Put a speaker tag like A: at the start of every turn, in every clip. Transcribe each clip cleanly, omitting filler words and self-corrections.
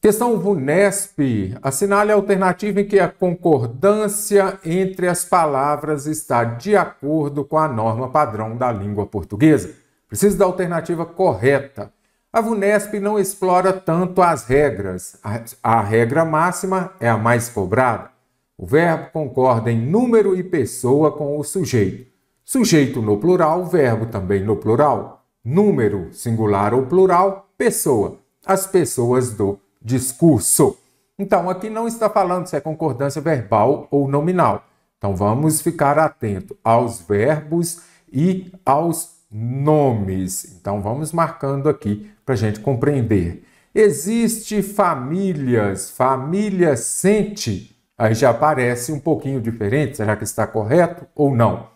A: Questão VUNESP. Assinale a alternativa em que a concordância entre as palavras está de acordo com a norma padrão da língua portuguesa. Precisa da alternativa correta. A VUNESP não explora tanto as regras. A regra máxima é a mais cobrada. O verbo concorda em número e pessoa com o sujeito. Sujeito no plural, verbo também no plural. Número, singular ou plural, pessoa. As pessoas do discurso. Então, aqui não está falando se é concordância verbal ou nominal. Então, vamos ficar atento aos verbos e aos nomes. Então, vamos marcando aqui para a gente compreender. Existe famílias, família sente. Aí já parece um pouquinho diferente. Será que está correto ou não?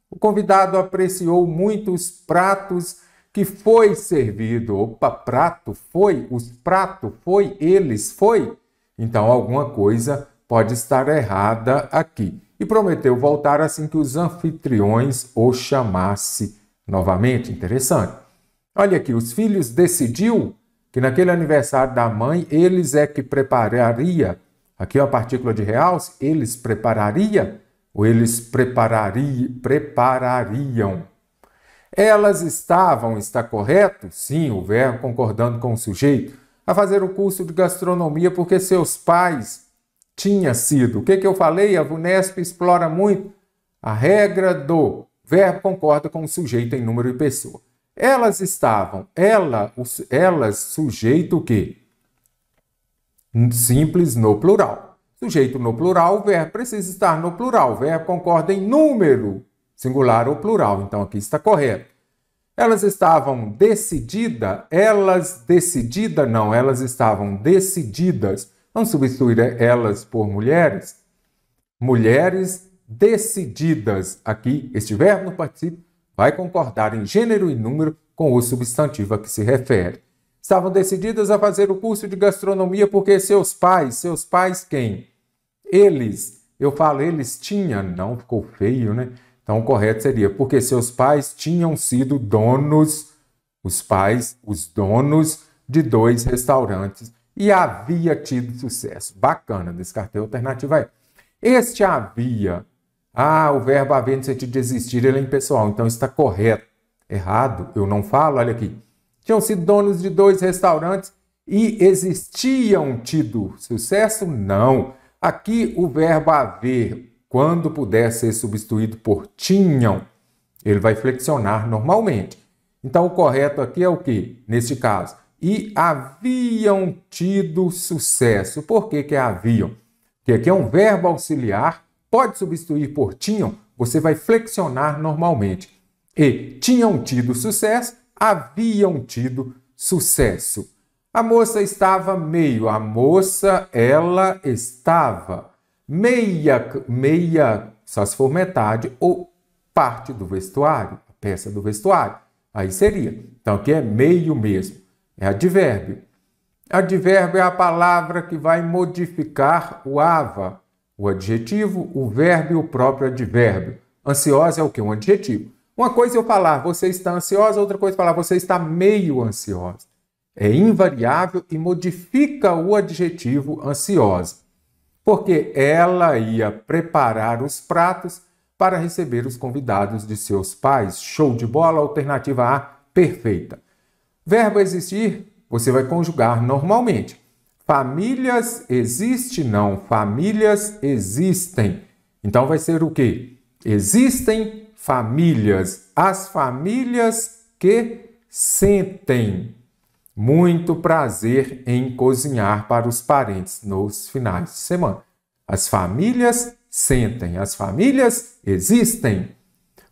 A: O convidado apreciou muito os pratos que foi servido. Opa, prato foi, os pratos foi, eles foi. Então, alguma coisa pode estar errada aqui. E prometeu voltar assim que os anfitriões o chamasse novamente. Interessante. Olha aqui, os filhos decidiu que naquele aniversário da mãe, eles é que prepararia. Aqui é a partícula de realce, eles prepararia ou eles preparariam. Elas estavam, está correto? Sim, o verbo concordando com o sujeito. A fazer o curso de gastronomia porque seus pais tinham sido. O que eu falei? A VUNESP explora muito a regra do verbo concorda com o sujeito em número e pessoa. Elas estavam, elas, sujeito o quê? Simples no plural. Sujeito no plural, o verbo precisa estar no plural. O verbo concorda em número, singular ou plural. Então, aqui está correto. Elas estavam decididas. Elas decidida não. Elas estavam decididas. Vamos substituir elas por mulheres. Mulheres decididas. Aqui, este verbo no particípio vai concordar em gênero e número com o substantivo a que se refere. Estavam decididas a fazer o curso de gastronomia porque seus pais quem? Eles, eu falo eles tinham, não ficou feio, né? Então o correto seria porque seus pais tinham sido donos, os donos de 2 restaurantes e havia tido sucesso. Bacana, descartei a alternativa aí. Este havia, o verbo haver no sentido de existir, ele é impessoal, então está correto. Errado, eu não falo, olha aqui. Tinham sido donos de 2 restaurantes e existiam tido sucesso? Não. Aqui o verbo haver, quando puder ser substituído por tinham, ele vai flexionar normalmente. Então o correto aqui é o quê? Neste caso. E haviam tido sucesso. Por que haviam? Porque aqui é um verbo auxiliar, pode substituir por tinham, você vai flexionar normalmente. E tinham tido sucesso, haviam tido sucesso. A moça estava meio. A moça, ela estava meia, só se for metade, ou parte do vestuário, a peça do vestuário. Aí seria. Então, aqui é meio mesmo. É advérbio. Advérbio é a palavra que vai modificar o ava, o adjetivo, o verbo e o próprio advérbio. Ansiosa é o quê? Um adjetivo. Uma coisa é eu falar, você está ansiosa, outra coisa é falar, você está meio ansiosa. É invariável e modifica o adjetivo ansiosa. Porque ela ia preparar os pratos para receber os convidados de seus pais. Show de bola, alternativa A, perfeita. Verbo existir, você vai conjugar normalmente. Famílias existe, não. Famílias existem. Então vai ser o quê? Existem famílias. As famílias que sentem muito prazer em cozinhar para os parentes nos finais de semana. As famílias sentem, as famílias existem.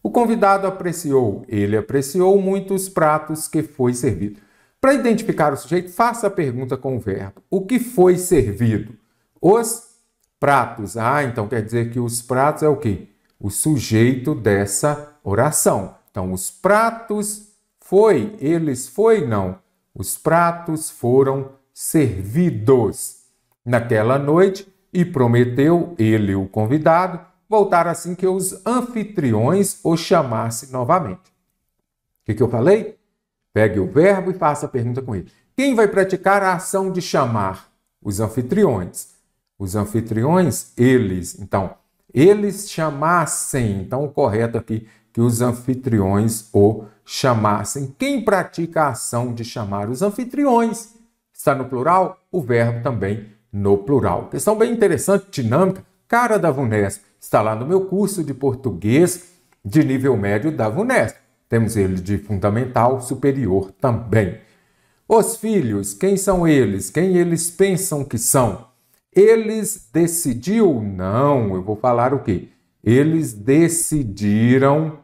A: O convidado apreciou, ele apreciou muito os pratos que foi servido. Para identificar o sujeito, faça a pergunta com o verbo. O que foi servido? Os pratos. Então quer dizer que os pratos é o quê? O sujeito dessa oração. Então, os pratos foi, eles foi, não. Os pratos foram servidos naquela noite e prometeu ele, o convidado, voltar assim que os anfitriões o chamassem novamente. O que eu falei? Pegue o verbo e faça a pergunta com ele. Quem vai praticar a ação de chamar? Os anfitriões. Os anfitriões, eles. Então, eles chamassem. Então, o correto aqui que os anfitriões o chamassem. Quem pratica a ação de chamar? Os anfitriões. Está no plural, o verbo também no plural. Questão bem interessante, dinâmica, cara da VUNESP. Está lá no meu curso de português de nível médio da VUNESP. Temos ele de fundamental, superior também. Os filhos, quem são eles? Quem eles pensam que são? Eles decidiu? Não, eu vou falar o quê? Eles decidiram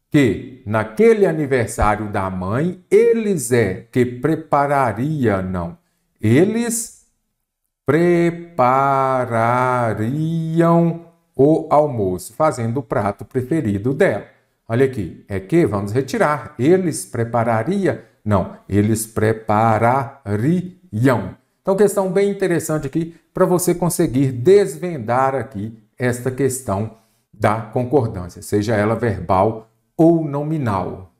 A: que naquele aniversário da mãe, eles que prepararia, não. Eles preparariam o almoço, fazendo o prato preferido dela. Olha aqui, que vamos retirar. Eles prepararia? Não, eles preparariam. Então, questão bem interessante aqui para você conseguir desvendar aqui esta questão da concordância, seja ela verbal ou nominal.